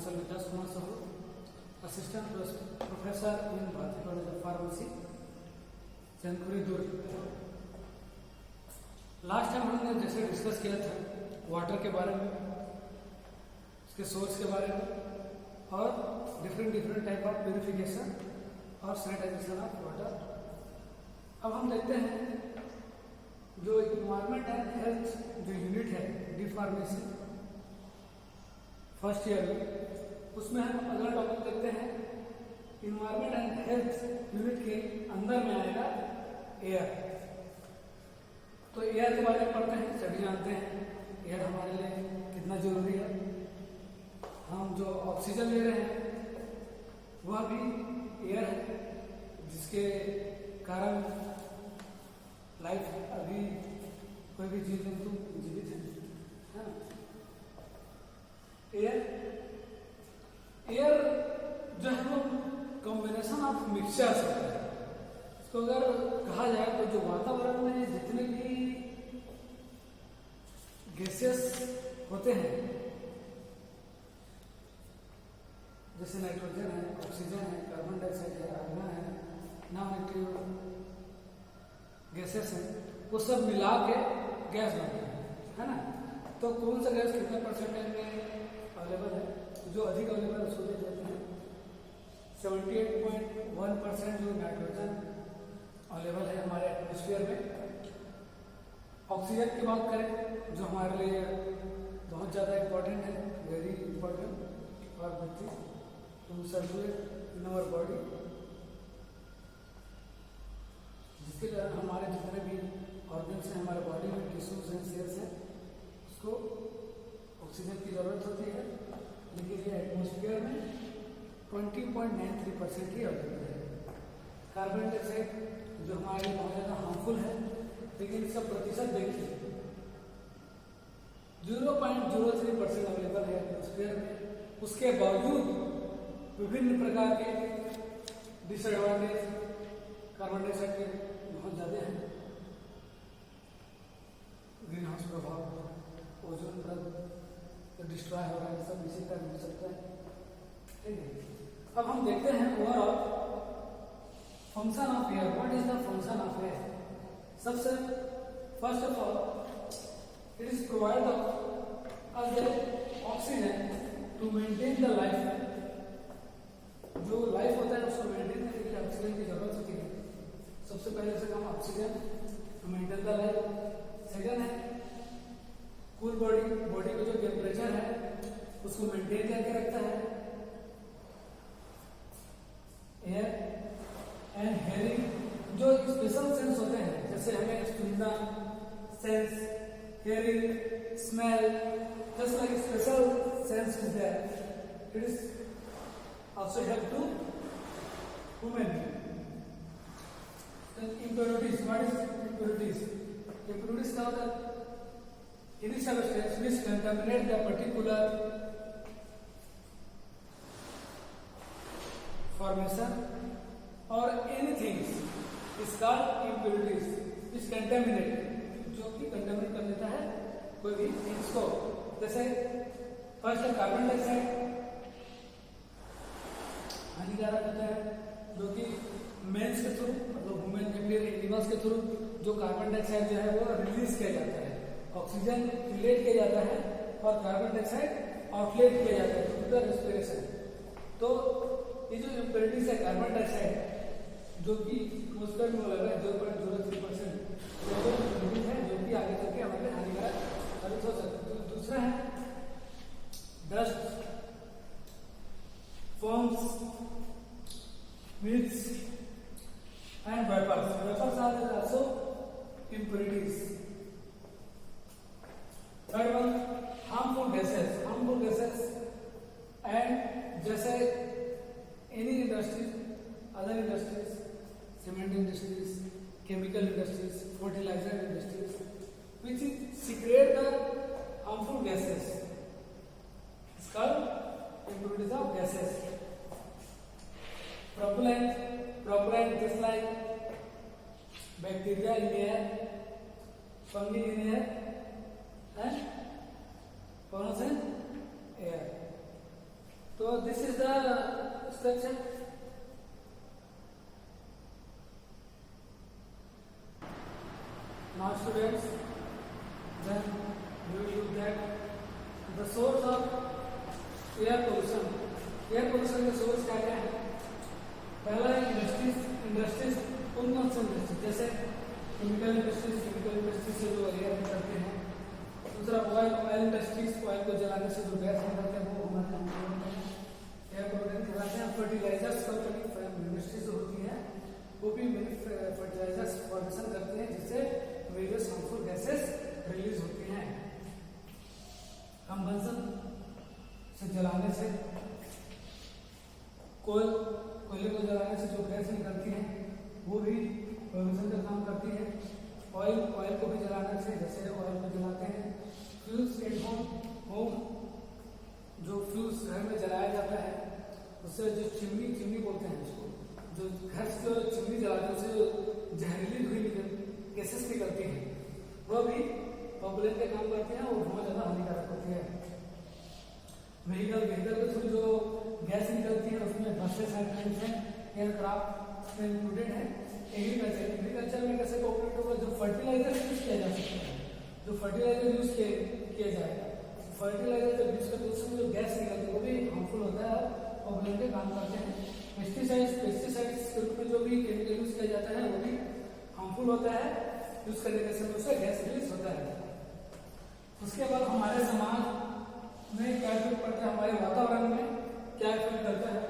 Professor Vikas Kumar Sahu, Assistant Professor in Bharati College of Pharmacy, Chandpuri Durg. Last time हमने जैसे discuss किया था water के बारे में, उसके सोर्स के बारे में और डिफरेंट टाइप ऑफ प्यूरिफिकेशन और सैनिटाइजेशन ऑफ वाटर। अब हम देखते हैं जो इन्वायरमेंट एंड हेल्थ जो यूनिट है डी फार्मेसी फर्स्ट ईयर में, उसमें हम अगला टॉपिक देखते हैं इन्वायरमेंट एंड हेल्थ यूनिट के अंदर में आएगा एयर। तो एयर के बारे में पढ़ते हैं, सभी जानते हैं एयर हमारे लिए कितना जरूरी है। हम जो ऑक्सीजन ले रहे हैं वह भी एयर है, जिसके कारण लाइफ अभी कोई भी जीव जंतु जीवित है ना। एयर जो है वो कॉम्बिनेशन ऑफ मिक्सचर्स होता है। इसको अगर कहा जाए तो जो वातावरण में जितने भी गैसेस होते हैं, जैसे नाइट्रोजन है, ऑक्सीजन है, कार्बन डाइऑक्साइड है, आर्गन है, नॉन एक्टिव गैसेस हैं, वो सब मिला के गैस बनता है ना। तो कौन सा गैस कितने परसेंटेज में अवेलेबल है? जो अधिक अवेलेबल उसको दे देते हैं 78.1% जो नाइट्रोजन अवेलेबल है हमारे एटमॉस्फेयर में। ऑक्सीजन की बात करें जो हमारे लिए बहुत ज़्यादा इम्पोर्टेंट है, very important for breathing to circulate in our body, जिसके कारण हमारे जितने भी ऑर्गन्स हैं हमारे बॉडी में, टिश्यूज हैं, सेल्स हैं, उसको ऑक्सीजन की ज़रूरत होती है। लेकिन ये एटमॉस्फेयर में 20.93% ही अवेलेबल है। कार्बन डाइऑक्साइड जो हमारे लिए बहुत ज़्यादा हार्मफुल है, लेकिन इसका प्रतिशत देखिए 0.03% अवेलेबल है एटमॉस्फेयर में। उसके बावजूद विभिन्न प्रकार के डिसएडवांटेज कार्बन डाइऑक्साइड के बहुत ज़्यादा हैं। ग्रीन हाउस प्रभाव, ओजोन परत डिस्ट्रॉय हो रहा है, सब इसी कारण हो सकता है। ठीक है, अब हम देखते हैं overall function of air. What is the function of air? सबसे first of all it is provide us the oxygen to maintain the life. जो लाइफ होता है उसको मेंटेन करने के लिए ऑक्सीजन की जरूरत होती है। सबसे पहले से काम oxygen to maintain the life. Second है कूल बॉडी, बॉडी का जो टेम्परेचर है उसको मेंटेन करके रखता है एयर। एंड हेयरिंग, जो स्पेशल सेंस होते हैं, जैसे हमें सुनना sense, hearing, smell, just like special sense is there, it is also help to women. Then impurities, what is impurities? Impurities are the initial steps which contaminate the particular formation or anything is called impurities which contaminate, जो कि contaminate कर देता है कोई भी things को। जैसे first carbon dioxide हानिकारक होता है, जो कि मेंस के थ्रू मतलब वुमेन या फिर एनिमल्स के थ्रू जो कार्बन डाइऑक्साइड जो है वो रिलीज किया जाता है। ऑक्सीजन इनलेट किया जाता है और कार्बन डाइऑक्साइड आउटलेट किया जाता है थ्रू द रेस्पिरेशन। तो ये जो इम्प्योरिटीज है कार्बन डाइऑक्साइड जो कि एटमॉस्फेयर में लगा है 0.03% है, जो कि आगे चल के हमारे हानिकारक साबित हो सकता है। दूसरा है dust, forms, mists and vapors. Vapors are also impurities. Third one, harmful gases. Harmful gases and जैसे any industries, other industries, cement industries, chemical industries, fertilizer industries, which secrete the harmful gases. It's called impurities of gases. Propellant just like bacteria in the air, fungi in the air, and pollen in air. तो this is the structure. Now students, then we will look at the source of air pollution. Air pollution के source क्या क्या है? पहला है industries कौन कौन से इंडस्ट्रीज, जैसे केमिकल इंडस्ट्रीज से जो एयर निकलते हैं। दूसरा ऑयल इंडस्ट्रीज, ऑयल को जलाने से जो गैस निकलते हैं वो हमारे एयर पोल्यूशन कहलाते हैं। फर्टिलाइजर्स इंडस्ट्रीज जो होती है वो भी फर्टिलाइजर्स प्रोडक्शन करती हैं, जिससे वेरियस हार्मफुल गैसेस रिलीज होती हैं। कंबंशन से जलाने से, कोयले को जलाने से जो गैस निकलती है वो भी पोल्यूशन का काम करती है। ऑयल को भी जलाने से, जैसे ऑयल को जलाते हैं। फ्यूल्स एट होम, जो फ्यूल्स घर में जलाया जाता है उससे जो चिमनी बोलते हैं उसको, जो घर से चिमनी जलाते हैं उससे जो जहरीली धुएं गैसेस निकलती हैं वह भी पॉपुलेट का काम करते हैं और बहुत ज़्यादा हानिकारक होती है। व्हीकल के थ्रू जो गैस निकलती है उसमें बसेस हैं, एयरक्राफ्ट में इंक्लूडेड है। एग्रीकल्चर में कैसे कोऑपरेट होगा, जो फर्टिलाइजर यूज किया जा सकता है, जो फर्टिलाइजर यूज किया जाएगा, फर्टिलाइजर जब यूज करते हैं उसमें जो गैस निकलती है वो भी हार्मफुल होता है और पॉपुलेट के काम करते हैं। पेस्टिसाइड्स के रूप में जो भी केमिकल यूज किया जाता है वो भी हार्मफुल होता है, यूज करने के समय उससे गैस रिलीज होता है। उसके बाद हमारे समाज में क्या इफेक्ट पड़ता है, हमारे वातावरण में क्या इफेक्ट करता है,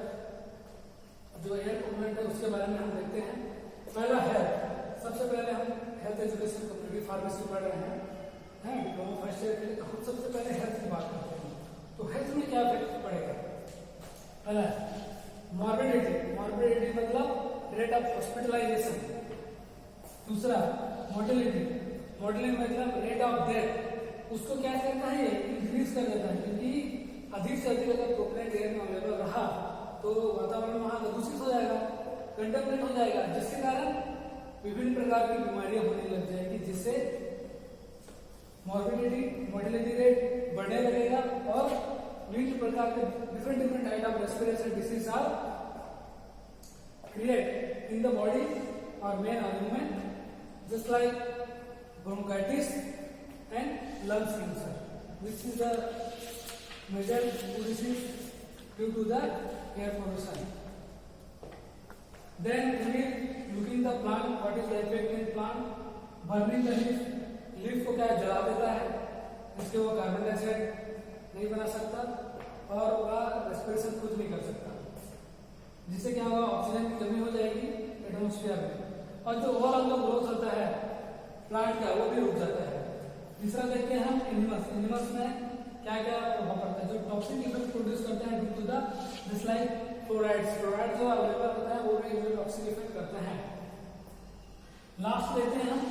जो एयर पोल्यूशन है उसके बारे में हम देखते हैं। पहला हेल्थ, सबसे पहले हम हेल्थ एजुकेशन कम्युनिटी फार्मेसी पढ़ रहे हैं डिप्लोमा फर्स्ट ईयर के लिए, तो हम सबसे पहले हेल्थ की बात करते हैं। तो हेल्थ में क्या इफेक्ट पड़ेगा? पहला मॉर्बिडिटी मतलब रेट ऑफ हॉस्पिटलाइजेशन। दूसरा मोर्टेलिटी मतलब रेट ऑफ डेथ, उसको क्या करता है इंक्रीज कर देता है, क्योंकि अधिक से अधिक अगर प्रोपेनेंट एयर में अवेलेबल रहा तो वातावरण वहां दूषित हो जाएगा, कंटेमिनेट हो जाएगा, जिसके कारण विभिन्न प्रकार की बीमारियां होने लग जाएगी, जिससे मोर्टेलिटी रेट बढ़ने लगेगा और विभिन्न प्रकार के different type of respiratory disease are create in the body और मेन और human, just like bronchitis and lung cancer, which is the major disease due to the air pollution. Then we will look in the plant, what is the effect in plant? Burning the leaf को क्या जला देता है, इसके वो carbon dioxide नहीं बना सकता और वह रेस्पिरेशन खुद नहीं कर सकता, जिससे क्या होगा ऑक्सीजन की कमी हो जाएगी एटमॉस्फेयर में, और जो ओवरऑल जो ग्रोथ होता है प्लांट का वो भी रुक जाता है। तीसरा देखते हैं हम एनिमल्स में क्या क्या प्रभाव पड़ता है, जो टॉक्सिक इफेक्ट प्रोड्यूस करते हैं due to the just like fluoride जो अवेलेबल होता है वो भी टॉक्सिक इफेक्ट करते हैं। लास्ट देखते हैं हम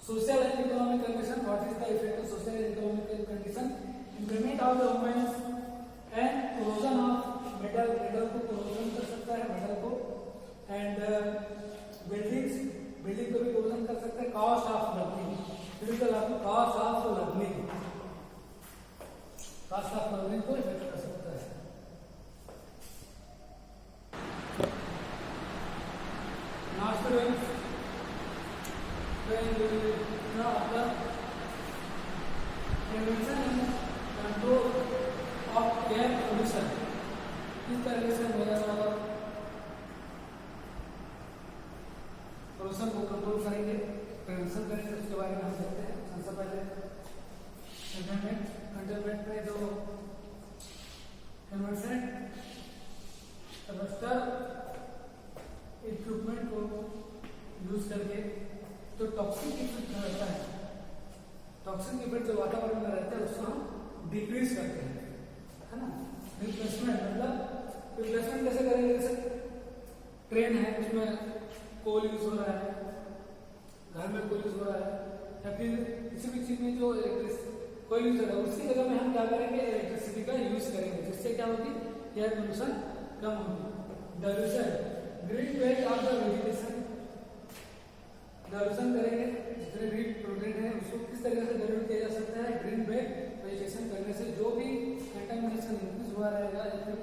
social and economic condition, what is the effect of social and economic condition, increment of the women's and corrosion of metal को कोरोजन कर सकता है मेटल को, एंड बिल्डिंग को भी कोरोजन कर सकते हैं। कॉस्ट ऑफ लर्निंग को इफेक्ट कर सकता है। Now students, when we know the prevention and control of air pollution, किस तरह से होगा पोल्यूशन को कंट्रोल करेंगे, प्रिवेंशन करेंगे, उसके बारे में हम देखते हैं। सबसे पहले कंटेनमेंट में जो इक्विपमेंट को यूज करके तो टॉक्सिक इफेक्ट रहता है, टॉक्सिक इफेक्ट जो वातावरण में रहता है उसको हम डिक्रीज करते हैं, है ना। रिप्लेसमेंट कैसे करेंगे, जैसे ट्रेन है उसमें कोल यूज हो रहा है, घर में कोल यूज हो रहा है, या फिर किसी भी चीज में जो कोल यूज हो रहा है उसकी जगह में हम क्या करेंगे इलेक्ट्रिसिटी का यूज करेंगे, जिससे क्या होगी एयर पोल्यूशन कम होगी। Dilution green belt of the vegetation, dilution करेंगे जितने भी प्रोटीन है उसको किस तरह से डाइल्यूट किया जा सकता है, ग्रीन बेल्ट वेजिटेशन करने से जो भी कंटामिनेशन इंक्रीज हुआ रहेगा या फिर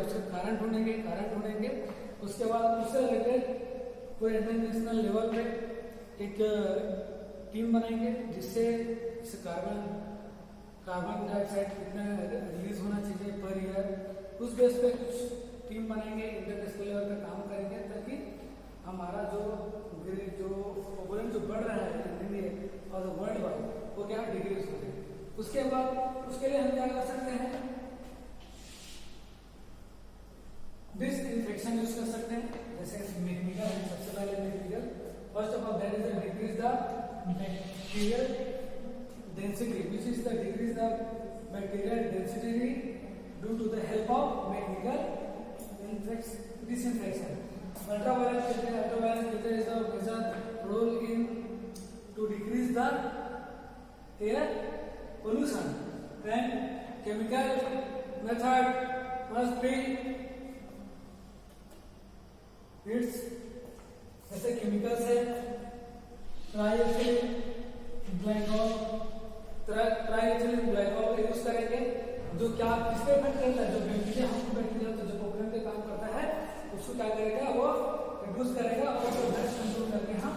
उसके कारण ढूंढेंगे। उसके बाद उससे रिलेटेड पूरे इंटरनेशनल लेवल पे एक टीम बनाएंगे जिससे कार्बन डाइऑक्साइड कितना रिलीज होना चाहिए पर ईयर, उस बेस पे कुछ टीम बनाएंगे, इंटरनेशनल लेवल पे काम करेंगे ताकि हमारा जो पॉपुलेशन जो बढ़ रहा है इंडिया और वर्ल्ड वाइड वो क्या डिक्रीज हो जाए। उसके बाद उसके लिए हम क्या कर सकते हैं, डिसइंफेक्शन यूज कर सकते हैं, जैसे मैकेनिकल है। सबसे पहले mechanical first of all that is decrease the bacterial density which is the decrease the bacterial density due to the help of mechanical disinfection. Ultraviolet filter is a major role in to decrease the air pollution, and chemical method must be its जैसे chemicals है ट्राइएथिलीन glycol use करेंगे, जो क्या किस पे effect करता है, जो बैक्टीरिया हमको बैक्टीरिया तो जो पॉपुलेशन पे काम करता है उसको क्या करेगा, वो रिड्यूस करेगा और उसको बेस्ट कंट्रोल करके हम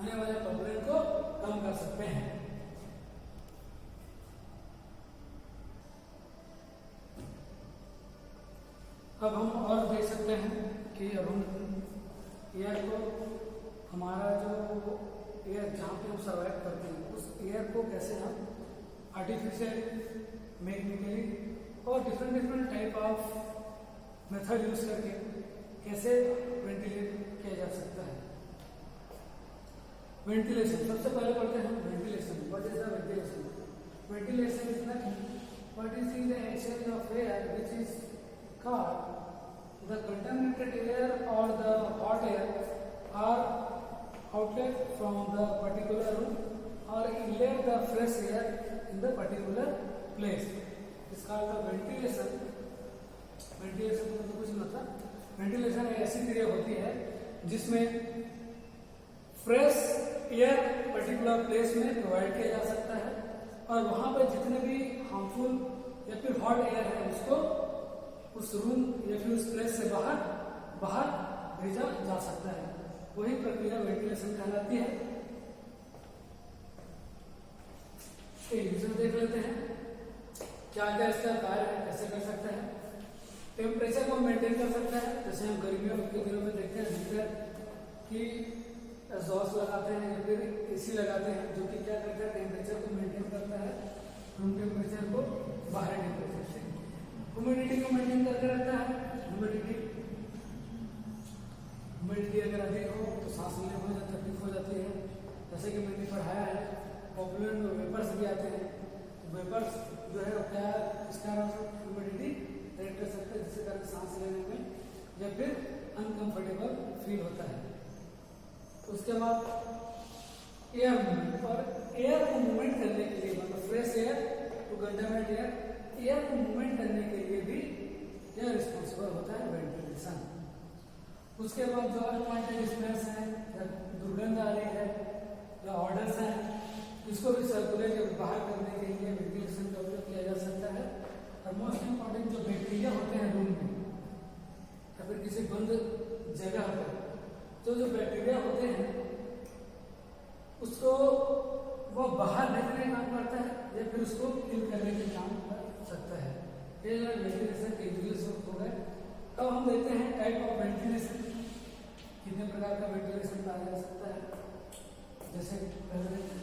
आने वाले पॉपुलेशन को कम कर सकते हैं। अब हम और देख सकते हैं कि अब हम एयर को, हमारा जो एयर जहाँ पे हम सर्वाइव करते हैं उस एयर को कैसे हम आर्टिफिशियल, मैकेनिकली और different type of method use करके कैसे वेंटिलेट किया जा सकता है। वेंटिलेशन सबसे पहले पढ़ते हैं ventilation. What is the ventilation? Ventilation is nothing but is the exchange of air which is called the contaminated air or the hot air are outlet from the particular room or inlet the fresh air in the particular place. It's called the ventilation. Ventilation मतलब कुछ नहीं होता, ventilation एक ऐसी क्रिया होती है जिसमें फ्रेश एयर पर्टिकुलर प्लेस में प्रोवाइड किया जा सकता है और वहां पर जितने भी हार्मफुल या फिर हॉट एयर है उसको उस रूम या फिर उस प्लेस से बाहर भेजा जा सकता है। वही प्रक्रिया वेंटिलेशन कहलाती है। देख लेते हैं क्या क्या इसका कार्य है, कैसे कर सकता है। टेम्परेचर को मेंटेन कर सकता है, जैसे हम गर्मियों के दिनों में देखते हैं अधिकतर कि एग्जॉस्ट लगाते हैं या फिर एसी लगाते हैं जो कि क्या करता है, टेम्परेचर को मेंटेन करता है, रूम टेम्परेचर को बाहरी टेम्परेचर से। ह्यूमिडिटी को मेंटेन करके रखता है। ह्यूमिडिटी अगर अधिक हो तो सांस लेने में तकलीफ हो जाती है। जैसे कि मैंने पढ़ाया है पॉपुलेशन में वेपर्स भी आते हैं, वेपर्स जो है क्या इस कारण से ह्यूमिडिटी रेट कर सकते हैं जिससे कारण सांस लेने में या फिर अनकंफर्टेबल फील होता है। उसके बाद एयर मूवमेंट, और एयर को मूवमेंट करने के लिए मतलब fresh air to contaminate air को मूवमेंट करने के लिए भी यह रिस्पॉन्सिबल होता है वेंटिलेशन। उसके बाद जो अनवांटेड स्मेल्स हैं या दुर्गंध आ रही है या ऑर्डर्स हैं इसको भी सर्कुलेट बाहर करने के लिए वेंटिलेशन का उपयोग किया जा सकता है। और मोस्ट इम्पॉर्टेंट जो बैक्टीरिया होते हैं रूम में या फिर किसी बंद जगह पर तो जो बैक्टीरिया होते हैं उसको वो बाहर भेजने का काम करता है या फिर उसको किल करने के काम कर सकता है। ये वेंटिलेशन के यूजेस हो गए। अब हम देखते हैं टाइप ऑफ वेंटिलेशन, कितने प्रकार का वेंटिलेशन पाया जा सकता है। जैसे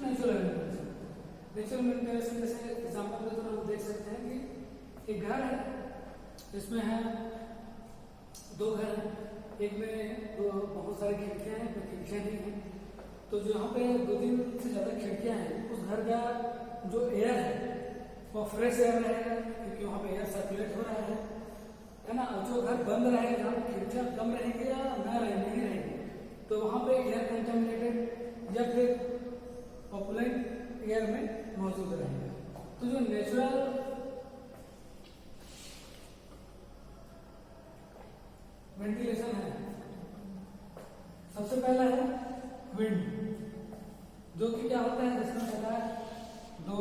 नेचुरल वेंटिलेशन, नेचुरल वेंटिलेशन जैसे एग्जाम्पल के तौर हम देख सकते हैं कि एक घर है, इसमें है दो घर हैं, एक में बहुत सारी खिड़कियां हैं, तो खिड़कियां नहीं है, तो जहाँ पे 2-3 से ज्यादा खिड़कियां हैं उस घर का जो एयर है वो फ्रेश एयर रहेगा क्योंकि वहाँ पे एयर सर्कुलेट हो रहा है ना। और जो घर बंद रहेगा जहाँ खिड़कियां कम रहेंगी या ना नहीं रहेंगी तो वहाँ पे एयर कंटामिनेटेड या फिर पॉपुलेट एयर में मौजूद रहेगा। तो जो नेचुरल वेंटिलेशन है सबसे पहला है विंड, जो कि क्या होता है जिसमें पता है दो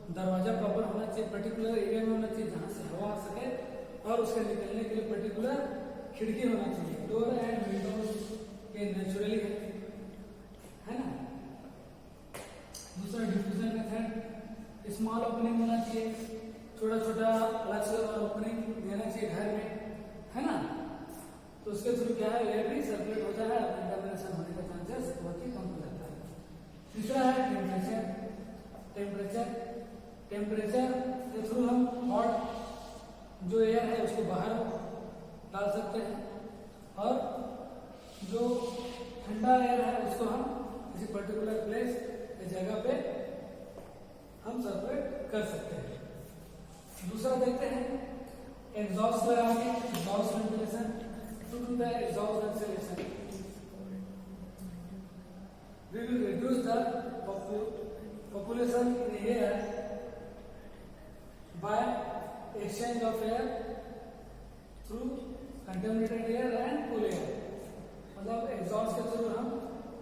दरवाजा प्रॉपर होना चाहिए, पर्टिकुलर एरिया में होना चाहिए जहां से हवा आ सके और और उसके निकलने के लिए पर्टिकुलर खिड़की होना चाहिए। डोर एंड विंडोज के नेचुरली है ना। दूसरा डिफ्यूजन मेथड, स्मॉल ओपनिंग होना चाहिए, छोटा छोटा अलग से और ओपनिंग देना चाहिए घर में, है ना। तो उसके थ्रू क्या है, एयर भी सर्कुलेट होता है, कंटामिनेशन होने का चांसेस बहुत ही कम हो जाता है। तीसरा है टेम्परेचर। टेम्परेचर के थ्रू हम हॉट जो एयर है उसको बाहर डाल सकते हैं और जो ठंडा एयर है उसको हम किसी पर्टिकुलर प्लेस या जगह पे हम सर्कुलेट कर सकते हैं। दूसरा देखते हैं एग्जॉस्ट लगा के exhaust ventilation to do the exhaust ventilation we will reduce the population in the air by exchange of air through contaminated air and cool air। मतलब एग्जॉस्ट के थ्रू हम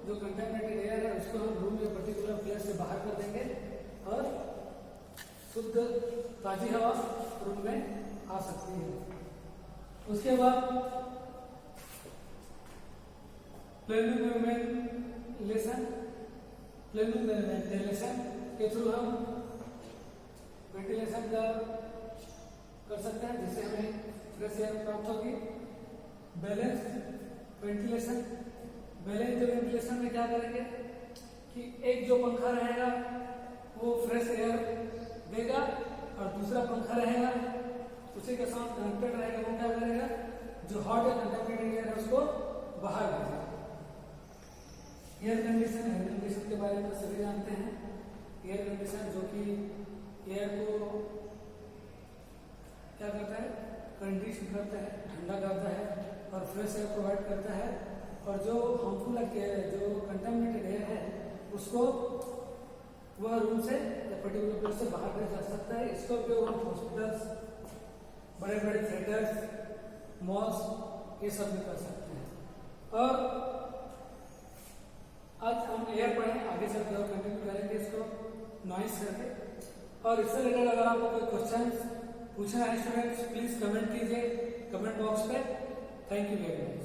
जो कंटेमिनेटेड एयर है उसको हम रूम के पर्टिकुलर प्लेस से बाहर कर देंगे और शुद्ध ताजी हवा रूम में आ सकती है। उसके बाद प्लेन वेंटिलेशन के थ्रू हम वेंटिलेशन का कर सकते हैं जिससे हमें फ्रेश एयर प्राप्त होगी। बैलेंस वेंटिलेशन में क्या करेंगे कि एक जो पंखा रहेगा वो फ्रेश एयर देगा और दूसरा पंखा रहेगा उसी के साथ कनेक्टेड रहेगा, वो क्या करेगा जो हॉट या कंटेमिनेटेड एयर है उसको बाहर भेजेगा। एयर कंडीशन के बारे में सभी जानते हैं। एयर कंडीशन जो कि एयर को क्या करता है, कंडीशन करता है, ठंडा करता है और फ्रेश एयर प्रोवाइड करता है और जो हार्मफुल जो कंटामिनेटेड एयर है उसको वह रूम से या पर्टिकुलर प्लेस से बाहर भेजा जा सकता है। इसका उपयोग हम हॉस्पिटल्स, बड़े बड़े थिएटर्स, मॉल्स ये सब में कर सकते हैं। और आज हम एयर पढ़ें, आगे चलकर और कंटिन्यू करेंगे इसको नॉइस करके। और इससे रिलेटेड अगर आपको कोई क्वेश्चन पूछना है स्टूडेंट्स, प्लीज कमेंट कीजिए कमेंट बॉक्स पे। Thank you very much.